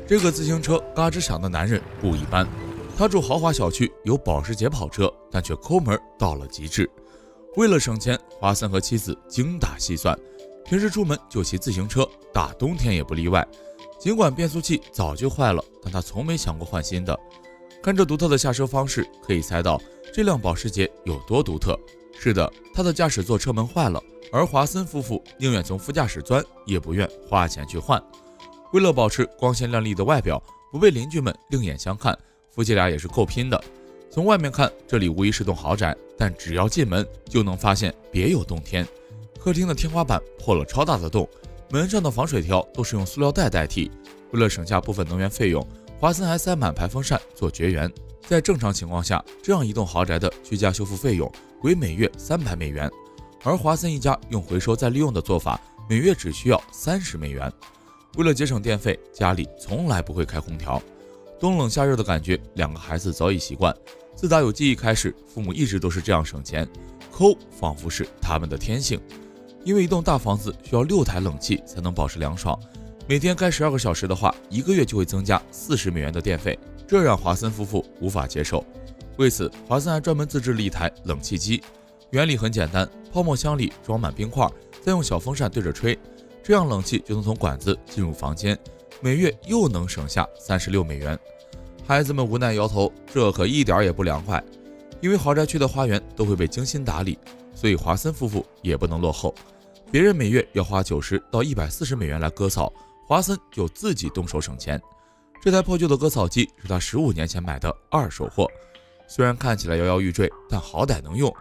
这个自行车嘎吱响的男人不一般，他住豪华小区，有保时捷跑车，但却抠门到了极致。为了省钱，华森和妻子精打细算，平时出门就骑自行车，大冬天也不例外。尽管变速器早就坏了，但他从没想过换新的。看这独特的下车方式，可以猜到这辆保时捷有多独特。是的，他的驾驶座车门坏了，而华森夫妇宁愿从副驾驶钻，也不愿花钱去换。为了保持光鲜亮丽的外表，不被邻居们另眼相看，夫妻俩也是够拼的。从外面看，这里无疑是栋豪宅，但只要进门就能发现别有洞天。客厅的天花板破了超大的洞，门上的防水条都是用塑料袋代替。为了省下部分能源费用，华森还塞满排风扇做绝缘。在正常情况下，这样一栋豪宅的居家修复费用为每月$300，而华森一家用回收再利用的做法，每月只需要$30。为了节省电费，家里从来不会开空调。冬冷夏热的感觉，两个孩子早已习惯。自打有记忆开始，父母一直都是这样省钱，抠仿佛是他们的天性。因为一栋大房子需要6台冷气才能保持凉爽，每天开12个小时的话，1个月就会增加$40的电费，这让华森夫妇无法接受。为此，华森还专门自制了一台冷气机，原理很简单，泡沫箱里装满冰块，再用小风扇对着吹，这样冷气就能从管子进入房间，每月又能省下$36。孩子们无奈摇头，这可一点也不凉快。因为豪宅区的花园都会被精心打理，所以华森夫妇也不能落后。别人每月要花$90到$140来割草，华森就自己动手省钱。这台破旧的割草机是他15年前买的二手货，虽然看起来摇摇欲坠，但好歹能用。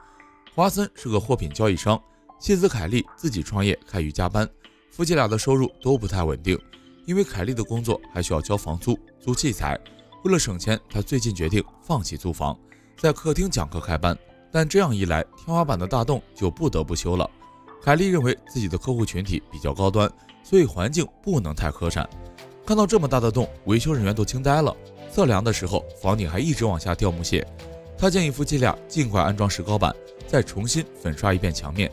华森是个货品交易商，妻子凯莉自己创业开瑜伽班，夫妻俩的收入都不太稳定，因为凯莉的工作还需要交房租、租器材。为了省钱，他最近决定放弃租房，在客厅讲课开班，但这样一来，天花板的大洞就不得不修了。凯莉认为自己的客户群体比较高端，所以环境不能太磕碜。看到这么大的洞，维修人员都惊呆了。测量的时候，房顶还一直往下掉木屑。他建议夫妻俩尽快安装石膏板，再重新粉刷一遍墙面。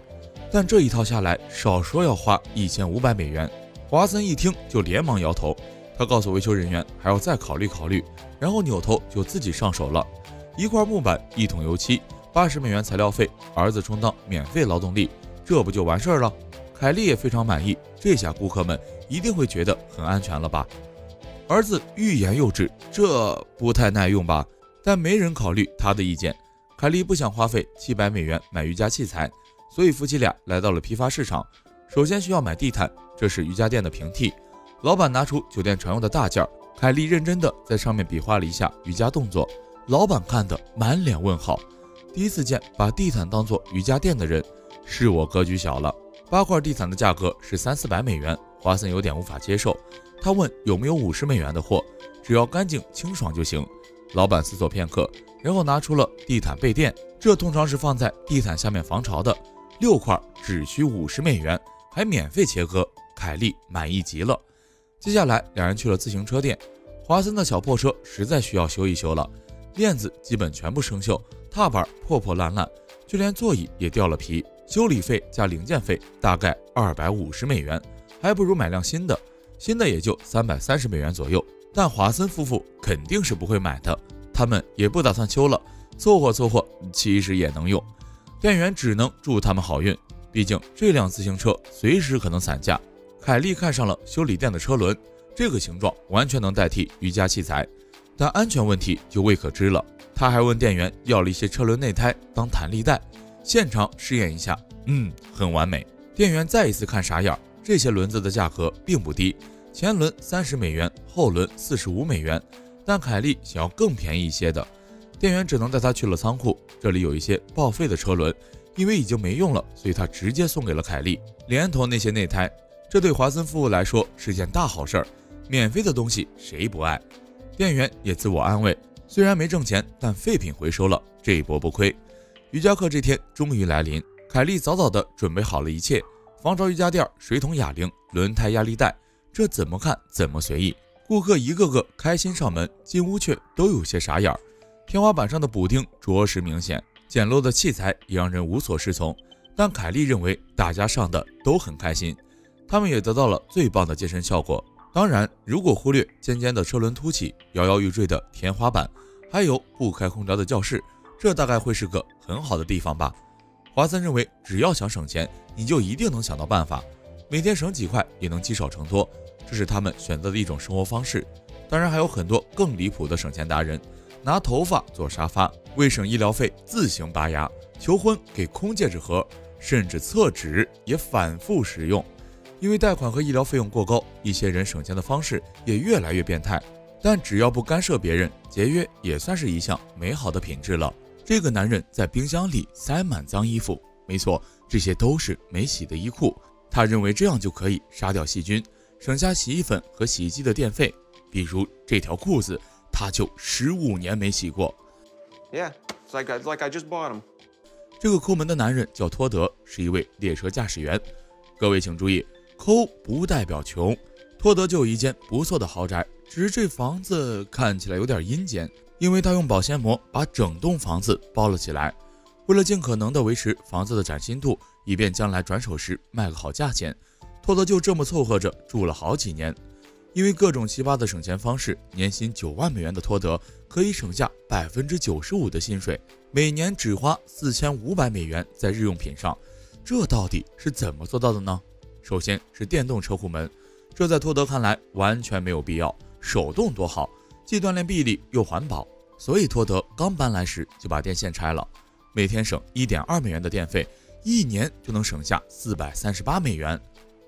但这一套下来，少说要花$1500。华森一听就连忙摇头，他告诉维修人员还要再考虑考虑，然后扭头就自己上手了。一块木板，1桶油漆，$80材料费，儿子充当免费劳动力，这不就完事儿了？凯莉也非常满意，这下顾客们一定会觉得很安全了吧？儿子欲言又止，这不太耐用吧？但没人考虑他的意见。凯莉不想花费$700买瑜伽器材，所以夫妻俩来到了批发市场。首先需要买地毯，这是瑜伽垫的平替。老板拿出酒店常用的大件，凯莉认真的在上面比划了一下瑜伽动作。老板看得满脸问号，第一次见把地毯当做瑜伽垫的人，是我格局小了。8块地毯的价格是$300-400，华森有点无法接受。他问有没有$50的货，只要干净清爽就行。老板思索片刻，然后拿出了地毯被垫，这通常是放在地毯下面防潮的，6块只需$50，还免费切割，凯莉满意极了。接下来两人去了自行车店，华森的小破车实在需要修一修了，链子基本全部生锈，踏板破破烂烂，就连座椅也掉了皮，修理费加零件费大概$250，还不如买辆新的，新的也就$330左右。但华森夫妇肯定是不会买的，他们也不打算修了，凑合凑合其实也能用。店员只能祝他们好运，毕竟这辆自行车随时可能散架。凯莉看上了修理店的车轮，这个形状完全能代替瑜伽器材，但安全问题就未可知了。他还问店员要了一些车轮内胎当弹力带，现场试验一下，很完美。店员再一次看傻眼，这些轮子的价格并不低，前轮$30，后轮$45，但凯莉想要更便宜一些的，店员只能带他去了仓库，这里有一些报废的车轮，因为已经没用了，所以他直接送给了凯莉，连同那些内胎。这对华森夫妇来说是件大好事儿，免费的东西谁不爱？店员也自我安慰，虽然没挣钱，但废品回收了，这一波不亏。瑜伽课这天终于来临，凯莉早早地准备好了一切，防潮瑜伽垫、水桶哑铃、轮胎压力带，这怎么看怎么随意。顾客一个个开心上门，进屋却都有些傻眼。天花板上的补丁着实明显，简陋的器材也让人无所适从，但凯莉认为大家上的都很开心，他们也得到了最棒的健身效果。当然，如果忽略尖尖的车轮凸起、摇摇欲坠的天花板，还有不开空调的教室，这大概会是个很好的地方吧。华森认为，只要想省钱，你就一定能想到办法，每天省几块也能积少成多，这是他们选择的一种生活方式。当然还有很多更离谱的省钱达人，拿头发做沙发，为省医疗费自行拔牙，求婚给空戒指盒，甚至厕纸也反复使用。因为贷款和医疗费用过高，一些人省钱的方式也越来越变态。但只要不干涉别人，节约也算是一项美好的品质了。这个男人在冰箱里塞满脏衣服，没错，这些都是没洗的衣裤。他认为这样就可以杀掉细菌，省下洗衣粉和洗衣机的电费。比如这条裤子，他就15年没洗过。Yeah, it's like I just bought them. 这个抠门的男人叫托德，是一位列车驾驶员。各位请注意，抠不代表穷。托德就有一间不错的豪宅，只是这房子看起来有点阴间，因为他用保鲜膜把整栋房子包了起来。为了尽可能的维持房子的崭新度，以便将来转手时卖个好价钱，托德就这么凑合着住了好几年。因为各种奇葩的省钱方式，年薪9万美元的托德可以省下95%的薪水，每年只花4500美元在日用品上。这到底是怎么做到的呢？首先是电动车库门，这在托德看来完全没有必要，手动多好，既锻炼臂力又环保。所以托德刚搬来时就把电线拆了，每天省1.2美元的电费，一年就能省下438美元。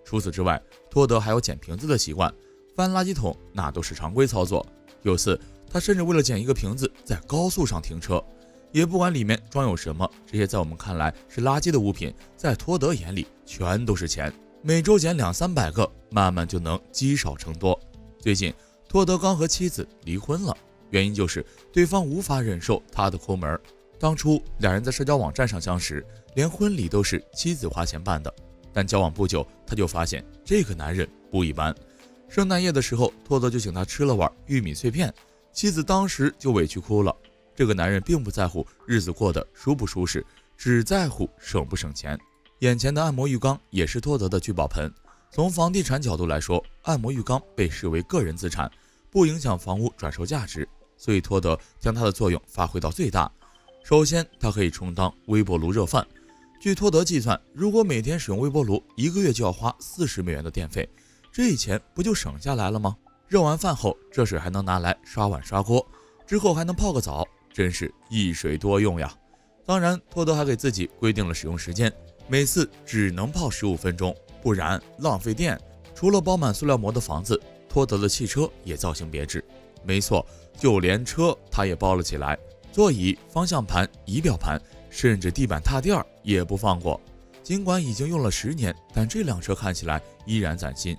除此之外，托德还有捡瓶子的习惯，翻垃圾桶那都是常规操作。有次他甚至为了捡一个瓶子在高速上停车，也不管里面装有什么，这些在我们看来是垃圾的物品，在托德眼里全都是钱。每周捡200-300个，慢慢就能积少成多。最近托德刚和妻子离婚了，原因就是对方无法忍受他的抠门。当初两人在社交网站上相识，连婚礼都是妻子花钱办的，但交往不久他就发现这个男人不一般。圣诞夜的时候，托德就请他吃了碗玉米脆片，妻子当时就委屈哭了。这个男人并不在乎日子过得舒不舒适，只在乎省不省钱。眼前的按摩浴缸也是托德的聚宝盆。从房地产角度来说，按摩浴缸被视为个人资产，不影响房屋转售价值，所以托德将它的作用发挥到最大。首先，它可以充当微波炉热饭。据托德计算，如果每天使用微波炉，1个月就要花40美元的电费，这钱不就省下来了吗？热完饭后，这水还能拿来刷碗刷锅，之后还能泡个澡，真是一水多用呀。当然，托德还给自己规定了使用时间，每次只能泡15分钟，不然浪费电。除了包满塑料膜的房子，托德的汽车也造型别致。没错，就连车他也包了起来，座椅、方向盘、仪表盘，甚至地板踏垫也不放过。尽管已经用了10年，但这辆车看起来依然崭新，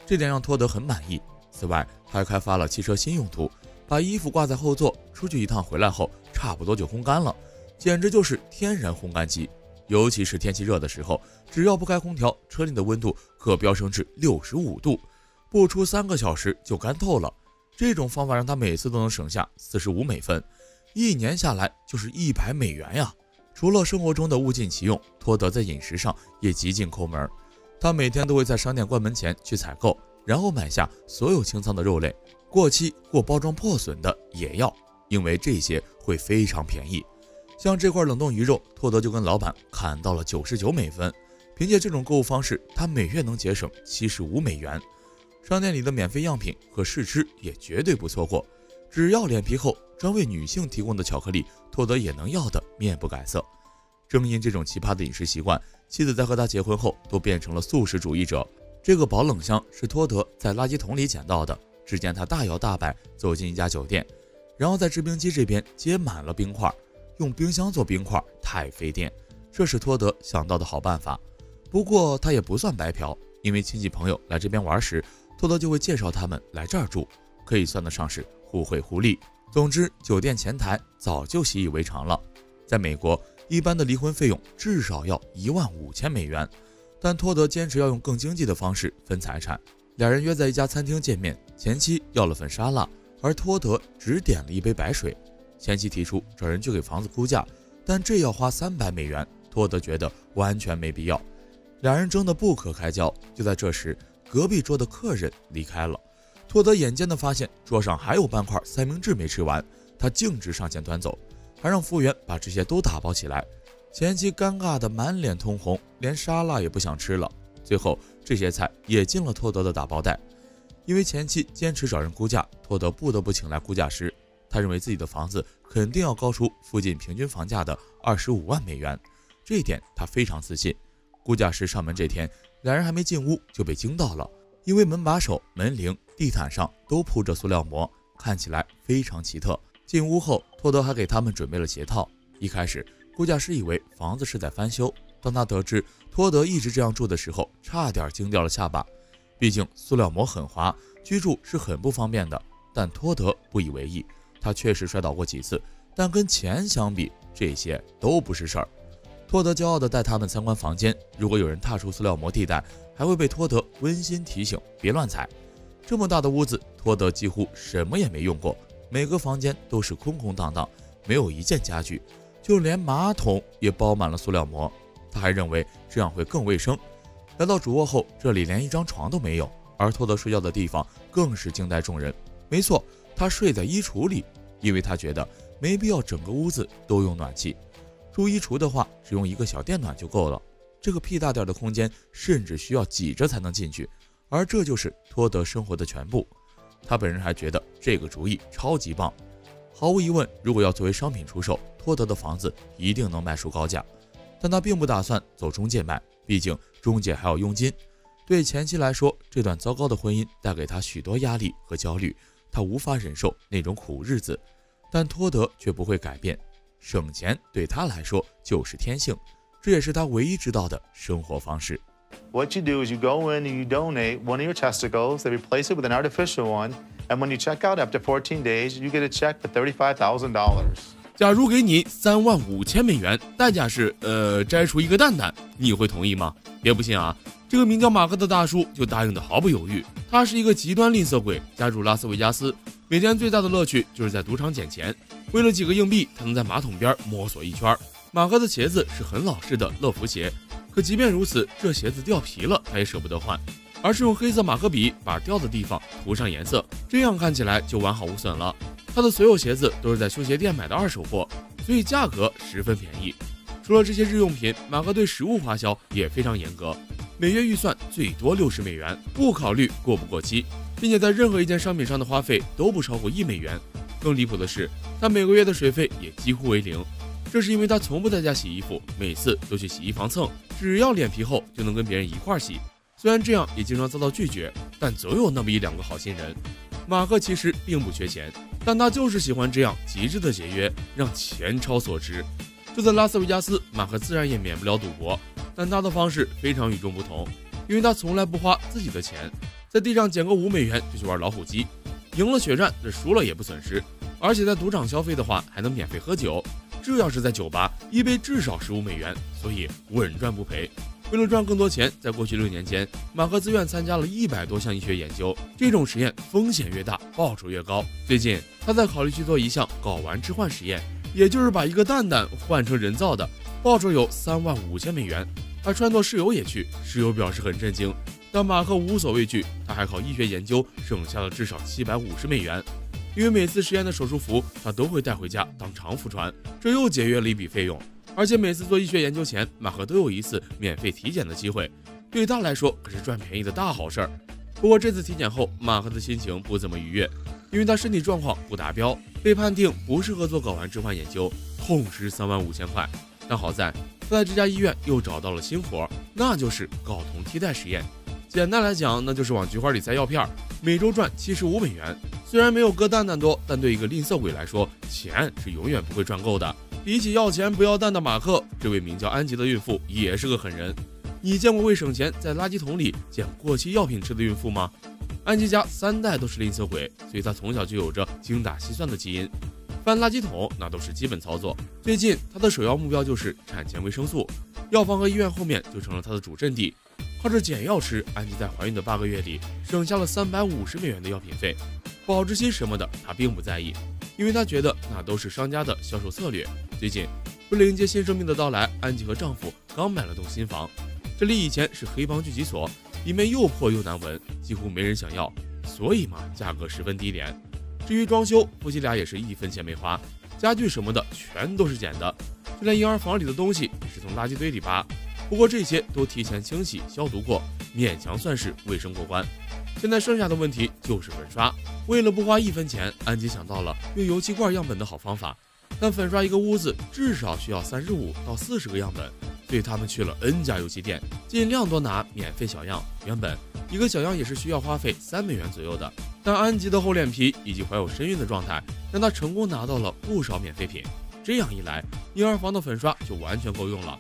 这点让托德很满意。此外，还开发了汽车新用途，把衣服挂在后座，出去一趟回来后差不多就烘干了，简直就是天然烘干机。尤其是天气热的时候，只要不开空调，车内的温度可飙升至65度，不出3个小时就干透了。这种方法让他每次都能省下45美分，一年下来就是100美元呀。除了生活中的物尽其用，托德在饮食上也极尽抠门。他每天都会在商店关门前去采购，然后买下所有清仓的肉类，过期或包装破损的也要，因为这些会非常便宜。像这块冷冻鱼肉，托德就跟老板砍到了99美分。凭借这种购物方式，他每月能节省75美元。商店里的免费样品和试吃也绝对不错过，只要脸皮厚，专为女性提供的巧克力，托德也能要的面不改色。正因这种奇葩的饮食习惯，妻子在和他结婚后都变成了素食主义者。这个保冷箱是托德在垃圾桶里捡到的，只见他大摇大摆走进一家酒店，然后在制冰机这边接满了冰块。用冰箱做冰块太费电，这是托德想到的好办法。不过他也不算白嫖，因为亲戚朋友来这边玩时，托德就会介绍他们来这儿住，可以算得上是互惠互利。总之，酒店前台早就习以为常了。在美国，一般的离婚费用至少要15000美元，但托德坚持要用更经济的方式分财产。两人约在一家餐厅见面，前妻要了份沙拉，而托德只点了一杯白水。前妻提出找人去给房子估价，但这要花300美元，托德觉得完全没必要。两人争得不可开交。就在这时，隔壁桌的客人离开了。托德眼尖地发现桌上还有半块三明治没吃完，他径直上前端走，还让服务员把这些都打包起来。前妻尴尬得满脸通红，连沙拉也不想吃了。最后这些菜也进了托德的打包袋。因为前妻坚持找人估价，托德不得不请来估价师。他认为自己的房子肯定要高出附近平均房价的25万美元，这一点他非常自信。估价师上门这天，两人还没进屋就被惊到了，因为门把手、门铃、地毯上都铺着塑料膜，看起来非常奇特。进屋后，托德还给他们准备了鞋套。一开始估价师以为房子是在翻修，当他得知托德一直这样住的时候，差点惊掉了下巴。毕竟塑料膜很滑，居住是很不方便的。但托德不以为意，他确实摔倒过几次，但跟钱相比，这些都不是事儿。托德骄傲地带他们参观房间，如果有人踏出塑料膜地带，还会被托德温馨提醒别乱踩。这么大的屋子，托德几乎什么也没用过，每个房间都是空空荡荡，没有一件家具，就连马桶也包满了塑料膜。他还认为这样会更卫生。来到主卧后，这里连一张床都没有，而托德睡觉的地方更是惊呆众人。没错，他睡在衣橱里，因为他觉得没必要整个屋子都用暖气。住衣橱的话，只用一个小电暖就够了。这个屁大点的空间，甚至需要挤着才能进去，而这就是托德生活的全部。他本人还觉得这个主意超级棒。毫无疑问，如果要作为商品出售，托德的房子一定能卖出高价。但他并不打算走中介卖，毕竟中介还要佣金。对前妻来说，这段糟糕的婚姻带给他许多压力和焦虑，他无法忍受那种苦日子。但托德却不会改变，省钱对他来说就是天性，这也是他唯一知道的生活方式。What you do is you go in and you donate one of your testicles, they replace it with an artificial one, and when you check out after 14 days, you get a check for $35,000. 假如给你35000美元，代价是摘除一个蛋蛋，你会同意吗？别不信啊，这个名叫马克的大叔就答应的毫不犹豫。他是一个极端吝啬鬼，家住拉斯维加斯，每天最大的乐趣就是在赌场捡钱。为了几个硬币，他能在马桶边摸索一圈。马克的鞋子是很老式的乐福鞋，可即便如此，这鞋子掉皮了，他也舍不得换，而是用黑色马克笔把掉的地方涂上颜色，这样看起来就完好无损了。他的所有鞋子都是在修鞋店买的二手货，所以价格十分便宜。除了这些日用品，马克对食物花销也非常严格，每月预算最多$60，不考虑过不过期，并且在任何一件商品上的花费都不超过$1。更离谱的是，他每个月的水费也几乎为零，这是因为他从不在家洗衣服，每次都去洗衣房蹭，只要脸皮厚就能跟别人一块洗。虽然这样也经常遭到拒绝，但总有那么一两个好心人。马克其实并不缺钱，但他就是喜欢这样极致的节约，让钱超所值。就在拉斯维加斯，马克自然也免不了赌博，但他的方式非常与众不同，因为他从来不花自己的钱，在地上捡个$5就去玩老虎机，赢了血赚，这输了也不损失。而且在赌场消费的话，还能免费喝酒，这要是在酒吧，一杯至少$15，所以稳赚不赔。为了赚更多钱，在过去6年间，马克自愿参加了100多项医学研究。这种实验风险越大，报酬越高。最近，他在考虑去做一项睾丸置换实验，也就是把一个蛋蛋换成人造的，报酬有35000美元。他穿作室友也去，室友表示很震惊，但马克无所畏惧，他还靠医学研究省下了至少$750。因为每次实验的手术服，他都会带回家当常服穿，这又节约了一笔费用。而且每次做医学研究前，马克都有一次免费体检的机会，对他来说可是赚便宜的大好事儿。不过这次体检后，马克的心情不怎么愉悦，因为他身体状况不达标，被判定不适合做睾丸置换研究，痛失35000块。但好在他在这家医院又找到了新活，那就是睾酮替代实验。简单来讲，那就是往菊花里塞药片，每周赚$75。虽然没有割蛋蛋多，但对一个吝啬鬼来说，钱是永远不会赚够的。比起要钱不要蛋的马克，这位名叫安吉的孕妇也是个狠人。你见过为省钱在垃圾桶里捡过期药品吃的孕妇吗？安吉家3代都是吝啬鬼，所以他从小就有着精打细算的基因，翻垃圾桶那都是基本操作。最近他的首要目标就是产前维生素，药房和医院后面就成了他的主阵地。靠着捡药吃，安吉在怀孕的8个月里省下了$350的药品费，保质期什么的他并不在意，因为她觉得那都是商家的销售策略。最近，为了迎接新生命的到来，安吉和丈夫刚买了栋新房。这里以前是黑帮聚集所，里面又破又难闻，几乎没人想要，所以嘛，价格十分低廉。至于装修，夫妻俩也是1分钱没花，家具什么的全都是捡的，就连婴儿房里的东西也是从垃圾堆里拔。不过这些都提前清洗消毒过，勉强算是卫生过关。现在剩下的问题就是粉刷。为了不花1分钱，安吉想到了用油漆罐样本的好方法，但粉刷一个屋子至少需要35到40个样本，所以他们去了 N 家油漆店，尽量多拿免费小样。原本一个小样也是需要花费3美元左右的，但安吉的厚脸皮以及怀有身孕的状态，让他成功拿到了不少免费品。这样一来，婴儿房的粉刷就完全够用了。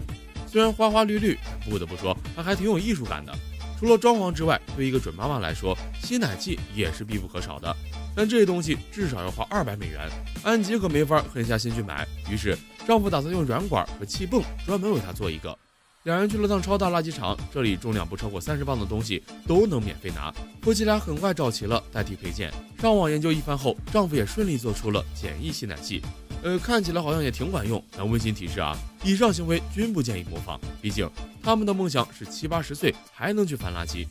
虽然花花绿绿，但不得不说它还挺有艺术感的。除了装潢之外，对一个准妈妈来说，吸奶器也是必不可少的。但这东西至少要花200美元，安吉可没法狠下心去买。于是丈夫打算用软管和气泵专门为她做一个。两人去了趟超大垃圾场，这里重量不超过30磅的东西都能免费拿。夫妻俩很快找齐了代替配件，上网研究一番后，丈夫也顺利做出了简易吸奶器。看起来好像也挺管用，但温馨提示啊，以上行为均不建议模仿，毕竟他们的梦想是70、80岁还能去翻垃圾。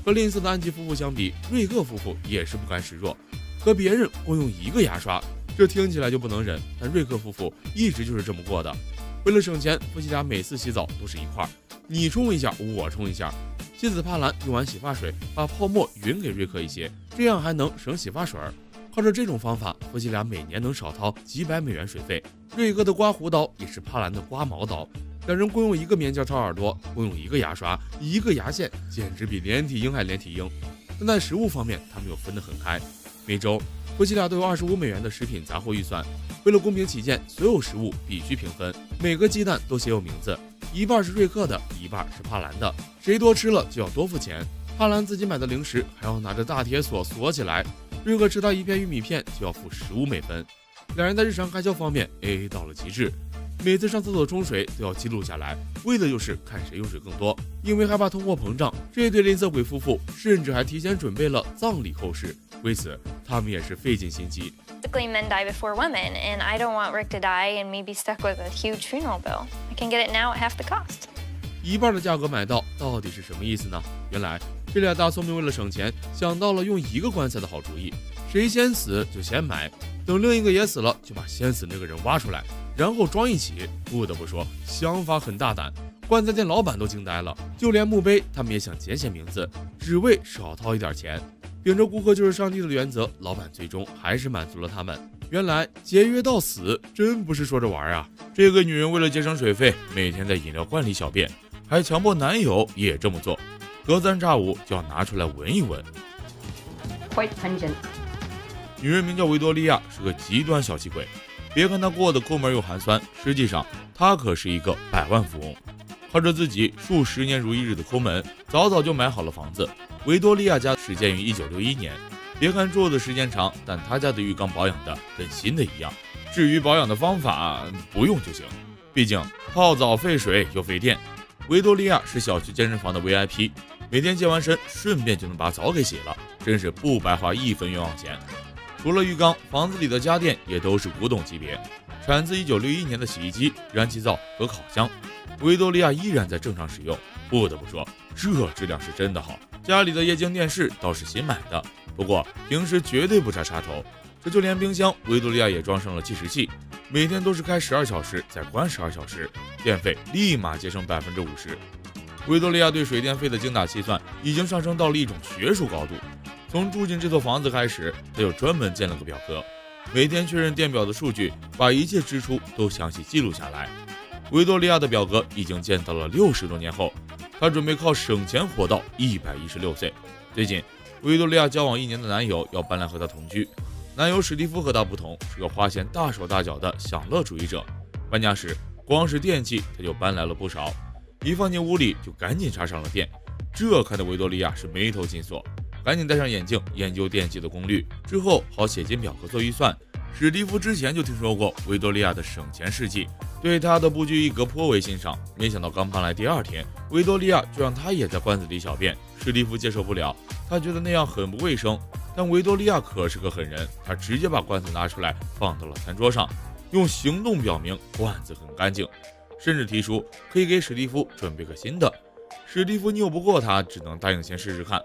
和吝啬的安吉夫妇相比，瑞克夫妇也是不甘示弱，和别人共用一个牙刷，这听起来就不能忍，但瑞克夫妇一直就是这么过的。为了省钱，夫妻俩每次洗澡都是一块儿，你冲一下，我冲一下。妻子帕兰用完洗发水，把泡沫匀给瑞克一些，这样还能省洗发水。靠着这种方法，夫妻俩每年能少掏几百美元水费。瑞克的刮胡刀也是帕兰的刮毛刀，两人共用一个棉胶套耳朵，共用一个牙刷，一个牙线，简直比连体婴还连体婴。但在食物方面，他们又分得很开。每周，夫妻俩都有25美元的食品杂货预算。为了公平起见，所有食物必须平分，每个鸡蛋都写有名字，一半是瑞克的，一半是帕兰的，谁多吃了就要多付钱。帕兰自己买的零食还要拿着大铁锁锁起来，瑞克吃他一片玉米片就要付15美分。两人在日常开销方面 AA 到了极致，每次上厕所冲水都要记录下来，为的就是看谁用水更多。因为害怕通货膨胀，这对吝啬鬼夫妇甚至还提前准备了葬礼后事，为此他们也是费尽心机。Typically, men die before women, and I don't want Rick to die and me be stuck with a huge funeral bill. I can get it now at half the cost. 一半的价格买到底是什么意思呢？原来这俩大聪明为了省钱，想到了用一个棺材的好主意，谁先死就先埋，等另一个也死了，就把先死那个人挖出来，然后装一起。不得不说，想法很大胆，棺材店老板都惊呆了，就连墓碑他们也想简写名字，只为少掏一点钱。秉着顾客就是上帝的原则，老板最终还是满足了他们。原来节约到死真不是说着玩啊！这个女人为了节省水费，每天在饮料罐里小便，还强迫男友也这么做，隔三差五就要拿出来闻一闻。Quite pungent. 女人名叫维多利亚，是个极端小气鬼。别看她过得抠门又寒酸，实际上她可是一个百万富翁。靠着自己数10年如一日的抠门，早早就买好了房子。维多利亚家始建于1961年，别看住的时间长，但她家的浴缸保养的跟新的一样。至于保养的方法，不用就行，毕竟泡澡费水又费电。维多利亚是小区健身房的 VIP， 每天健完身顺便就能把澡给洗了，真是不白花1分冤枉钱。除了浴缸，房子里的家电也都是古董级别，产自1961年的洗衣机、燃气灶和烤箱，维多利亚依然在正常使用。不得不说，这质量是真的好。家里的液晶电视倒是新买的，不过平时绝对不插插头。这就连冰箱，维多利亚也装上了计时器，每天都是开12小时，再关12小时，电费立马节省50%。维多利亚对水电费的精打细算已经上升到了一种学术高度。从住进这座房子开始，他就专门建了个表格，每天确认电表的数据，把一切支出都详细记录下来。维多利亚的表格已经建到了60多年后，她准备靠省钱活到116岁。最近，维多利亚交往1年的男友要搬来和她同居。男友史蒂夫和她不同，是个花钱大手大脚的享乐主义者。搬家时，光是电器他就搬来了不少，一放进屋里就赶紧插上了电。这看得维多利亚是眉头紧锁，赶紧戴上眼镜研究电器的功率，之后好写进表格做预算。史蒂夫之前就听说过维多利亚的省钱事迹，对他的不拘一格颇为欣赏。没想到刚搬来第2天，维多利亚就让他也在罐子里小便。史蒂夫接受不了，他觉得那样很不卫生。但维多利亚可是个狠人，他直接把罐子拿出来放到了餐桌上，用行动表明罐子很干净，甚至提出可以给史蒂夫准备个新的。史蒂夫拗不过他，只能答应先试试看。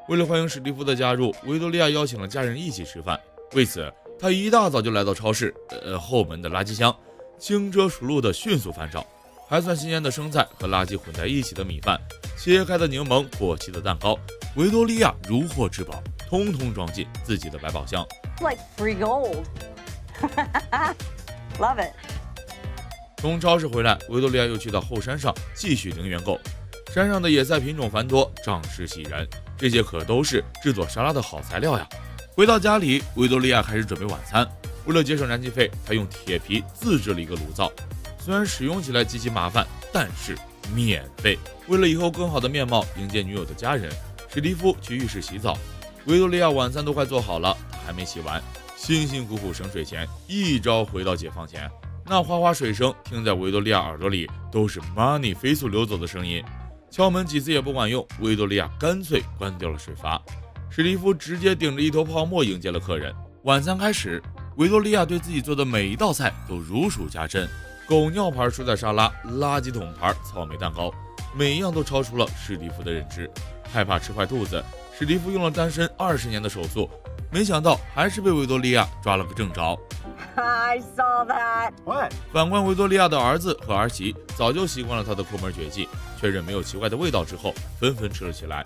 为了欢迎史蒂夫的加入，维多利亚邀请了家人一起吃饭。为此，他一大早就来到超市后门的垃圾箱，轻车熟路的迅速翻找还算新鲜的生菜和垃圾混在一起的米饭，切开的柠檬，过期的蛋糕。维多利亚如获至宝，通通装进自己的百宝箱。Like free gold. Love it. 从超市回来，维多利亚又去到后山上继续零元购。山上的野菜品种繁多，仗势喜人，这些可都是制作沙拉的好材料呀。回到家里，维多利亚开始准备晚餐。为了节省燃气费，他用铁皮自制了一个炉灶，虽然使用起来极其麻烦，但是免费。为了以后更好的面貌迎接女友的家人，史蒂夫去浴室洗澡。维多利亚晚餐都快做好了，他还没洗完，辛辛苦苦省水钱，一朝回到解放前，那哗哗水声听在维多利亚耳朵里都是 money 飞速流走的声音。敲门几次也不管用，维多利亚干脆关掉了水阀。史蒂夫直接顶着一头泡沫迎接了客人。晚餐开始，维多利亚对自己做的每一道菜都如数家珍，狗尿牌蔬菜沙拉、垃圾桶牌草莓蛋糕，每一样都超出了史蒂夫的认知。害怕吃坏肚子，史蒂夫用了单身20年的手速，没想到还是被维多利亚抓了个正着。I saw that. What? 反观维多利亚的儿子和儿媳早就习惯了他的抠门绝技，确认没有奇怪的味道之后，纷纷吃了起来。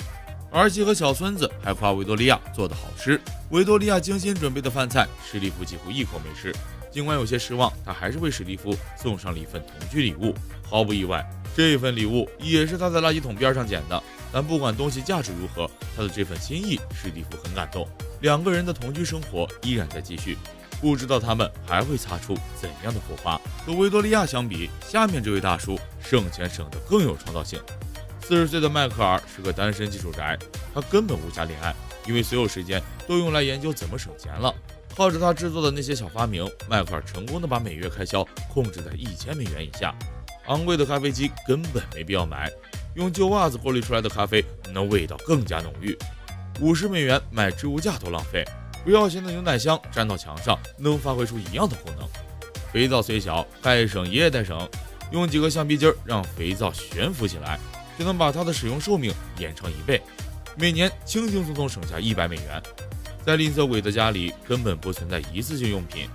儿媳和小孙子还夸维多利亚做得好吃。维多利亚精心准备的饭菜，史蒂夫几乎一口没吃。尽管有些失望，他还是为史蒂夫送上了一份同居礼物。毫不意外，这份礼物也是他在垃圾桶边上捡的。但不管东西价值如何，他的这份心意，史蒂夫很感动。两个人的同居生活依然在继续。不知道他们还会擦出怎样的火花。和维多利亚相比，下面这位大叔省钱省得更有创造性。40岁的迈克尔是个单身技术宅，他根本无暇恋爱，因为所有时间都用来研究怎么省钱了。靠着他制作的那些小发明，迈克尔成功的把每月开销控制在$1000以下。昂贵的咖啡机根本没必要买，用旧袜子过滤出来的咖啡那味道更加浓郁。$50买置物架都浪费。不要钱的牛奶箱粘到墙上能发挥出一样的功能。肥皂虽小，该省也得省，用几个橡皮筋让肥皂悬浮起来，就能把它的使用寿命延长1倍，每年轻轻松松省下$100。在吝啬鬼的家里根本不存在一次性用品。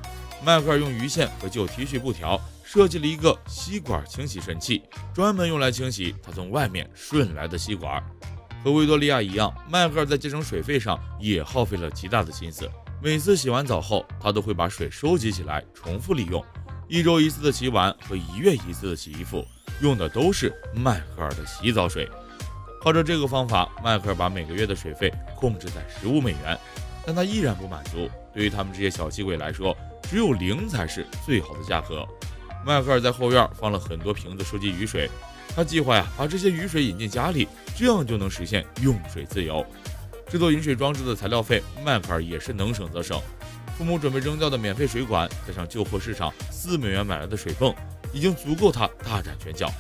迈克尔用鱼线和旧 T 恤布条设计了一个吸管清洗神器，专门用来清洗他从外面顺来的吸管。和维多利亚一样，迈克尔在节省水费上也耗费了极大的心思。每次洗完澡后，他都会把水收集起来重复利用。1周1次的洗碗和1月1次的洗衣服，用的都是迈克尔的洗澡水。靠着这个方法，迈克尔把每个月的水费控制在$15，但他依然不满足。对于他们这些小气鬼来说，只有0才是最好的价格。迈克尔在后院放了很多瓶子收集雨水，他计划把这些雨水引进家里，这样就能实现用水自由。制作饮水装置的材料费，迈克尔也是能省则省。父母准备扔掉的免费水管，加上旧货市场$4买来的水泵，已经足够他大展拳脚。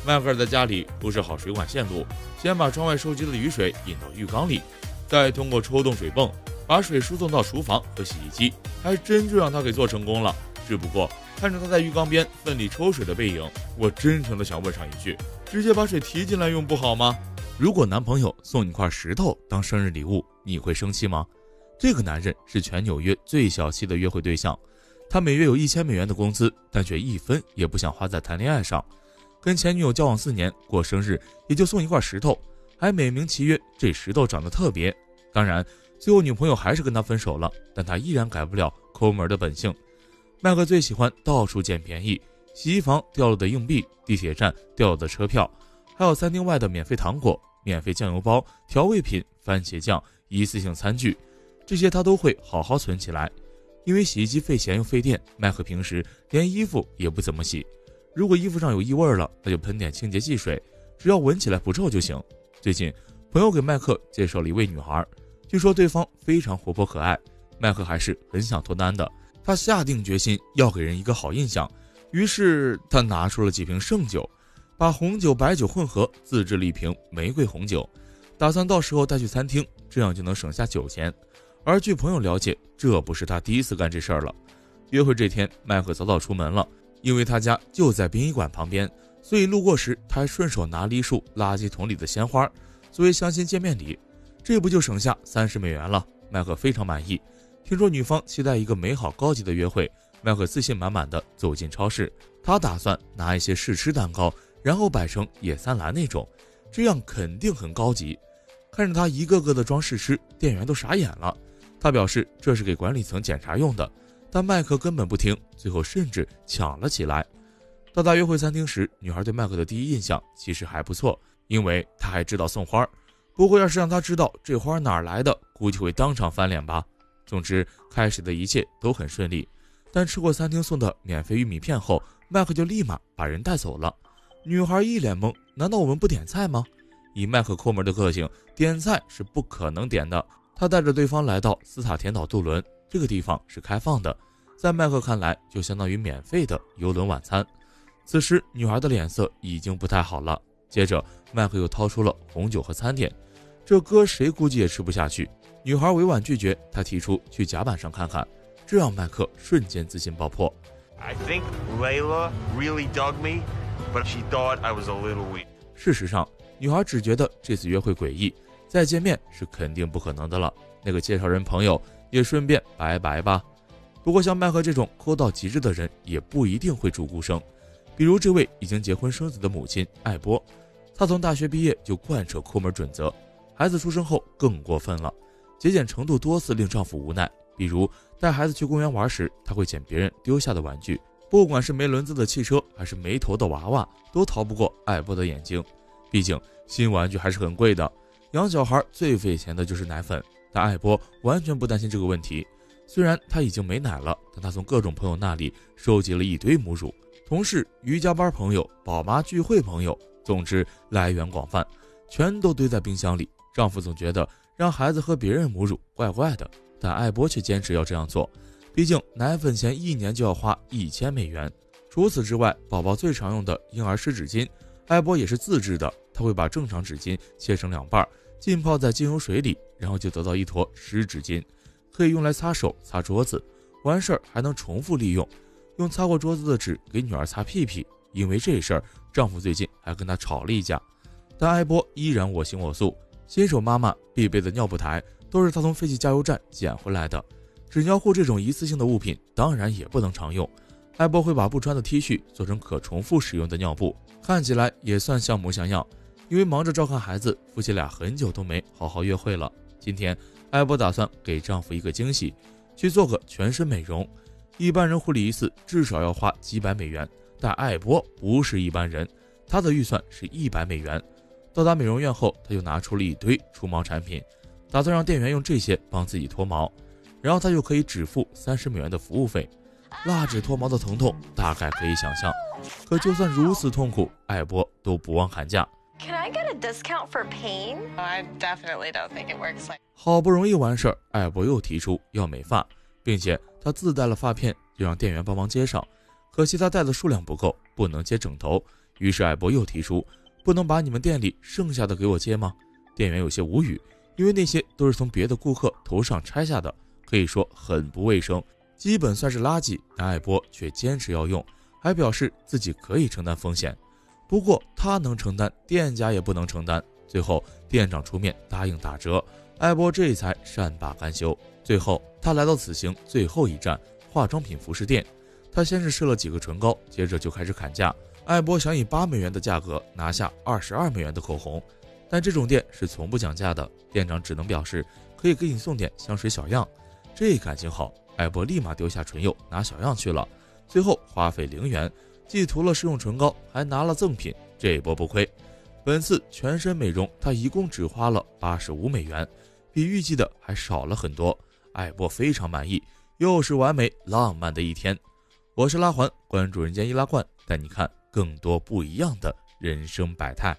迈克尔在家里铺设好水管线路，先把窗外收集的雨水引到浴缸里，再通过抽动水泵把水输送到厨房和洗衣机，还真就让他给做成功了。只不过看着他在浴缸边奋力抽水的背影，我真诚的想问上一句：直接把水提进来用不好吗？如果男朋友送你块石头当生日礼物，你会生气吗？这个男人是全纽约最小气的约会对象，他每月有$1000的工资，但却1分也不想花在谈恋爱上。跟前女友交往4年，过生日也就送一块石头，还美名其曰这石头长得特别。当然最后女朋友还是跟他分手了，但他依然改不了抠门的本性。麦克最喜欢到处捡便宜，洗衣房掉了的硬币，地铁站掉了的车票，还有餐厅外的免费糖果、免费酱油包、调味品、番茄酱、一次性餐具，这些他都会好好存起来。因为洗衣机费钱又费电，麦克平时连衣服也不怎么洗，如果衣服上有异味了，那就喷点清洁剂水，只要闻起来不臭就行。最近朋友给麦克介绍了一位女孩，据说对方非常活泼可爱，麦克还是很想脱单的。他下定决心要给人一个好印象，于是他拿出了几瓶剩酒，把红酒白酒混合自制了一瓶玫瑰红酒，打算到时候带去餐厅，这样就能省下酒钱。而据朋友了解，这不是他第一次干这事儿了。约会这天，麦克早早出门了，因为他家就在殡仪馆旁边，所以路过时他还顺手拿了一束垃圾桶里的鲜花作为相亲见面礼，这不就省下$30了？麦克非常满意。听说女方期待一个美好高级的约会，麦克自信满满的走进超市，他打算拿一些试吃蛋糕，然后摆成野餐篮那种，这样肯定很高级。看着他一个个的装试吃，店员都傻眼了。他表示这是给管理层检查用的，但麦克根本不听，最后甚至抢了起来。到达约会餐厅时，女孩对麦克的第一印象其实还不错，因为他还知道送花。不过要是让他知道这花哪儿来的，估计会当场翻脸吧。总之开始的一切都很顺利，但吃过餐厅送的免费玉米片后，麦克就立马把人带走了。女孩一脸懵，难道我们不点菜吗？以麦克抠门的个性，点菜是不可能点的。他带着对方来到斯塔田岛渡轮，这个地方是开放的，在麦克看来就相当于免费的邮轮晚餐。此时女孩的脸色已经不太好了，接着麦克又掏出了红酒和餐点，这搁谁估计也吃不下去。女孩委婉拒绝，他提出去甲板上看看，这让麦克瞬间自信爆破。 I think Layla really dug me, but she thought I was a little weak. 事实上，女孩只觉得这次约会诡异，再见面是肯定不可能的了。那个介绍人朋友也顺便拜拜吧。不过像麦克这种抠到极致的人也不一定会主顾生，比如这位已经结婚生子的母亲艾波，她从大学毕业就贯彻抠门准则，孩子出生后更过分了，节俭程度多次令丈夫无奈。比如带孩子去公园玩时，她会捡别人丢下的玩具，不管是没轮子的汽车还是没头的娃娃，都逃不过艾波的眼睛。毕竟新玩具还是很贵的，养小孩最费钱的就是奶粉，但艾波完全不担心这个问题。虽然她已经没奶了，但她从各种朋友那里收集了一堆母乳，同事、瑜伽班朋友、宝妈聚会朋友，总之来源广泛，全都堆在冰箱里。丈夫总觉得让孩子喝别人母乳怪怪的，但艾波却坚持要这样做，毕竟奶粉钱1年就要花$1000。除此之外，宝宝最常用的婴儿湿纸巾，艾波也是自制的，他会把正常纸巾切成2半，浸泡在精油水里，然后就得到一坨湿纸巾，可以用来擦手、擦桌子，完事儿还能重复利用。用擦过桌子的纸给女儿擦屁屁，因为这事儿，丈夫最近还跟她吵了一架。但艾波依然我行我素，新手妈妈必备的尿布台都是她从废弃加油站捡回来的。纸尿裤这种一次性的物品当然也不能常用，艾波会把不穿的 T 恤做成可重复使用的尿布，看起来也算像模像样。因为忙着照看孩子，夫妻俩很久都没好好约会了。今天艾波打算给丈夫一个惊喜，去做个全身美容。一般人护理一次至少要花几百美元，但艾波不是一般人，他的预算是$100。到达美容院后，他又拿出了一堆除毛产品，打算让店员用这些帮自己脱毛，然后他就可以只付$30的服务费。蜡纸脱毛的疼痛大概可以想象，可就算如此痛苦，艾波都不忘砍价。Can I get a discount for pain? I definitely don't think it works like. 好不容易完事儿，艾博又提出要美发，并且他自带了发片，就让店员帮忙接上。可惜他带的数量不够，不能接整头。于是艾博又提出，不能把你们店里剩下的给我接吗？店员有些无语，因为那些都是从别的顾客头上拆下的，可以说很不卫生，基本算是垃圾。但艾博却坚持要用，还表示自己可以承担风险。不过他能承担，店家也不能承担。最后店长出面答应打折，艾波这才善罢甘休。最后他来到此行最后一站，化妆品服饰店。他先是试了几个唇膏，接着就开始砍价。艾波想以$8的价格拿下$22的口红，但这种店是从不讲价的，店长只能表示可以给你送点香水小样。这感情好，艾波立马丢下唇釉拿小样去了，最后花费0元，既涂了试用唇膏，还拿了赠品，这波不亏。本次全身美容他一共只花了$85，比预计的还少了很多。艾波非常满意，又是完美浪漫的一天。我是拉环，关注人间易拉罐，带你看更多不一样的人生百态。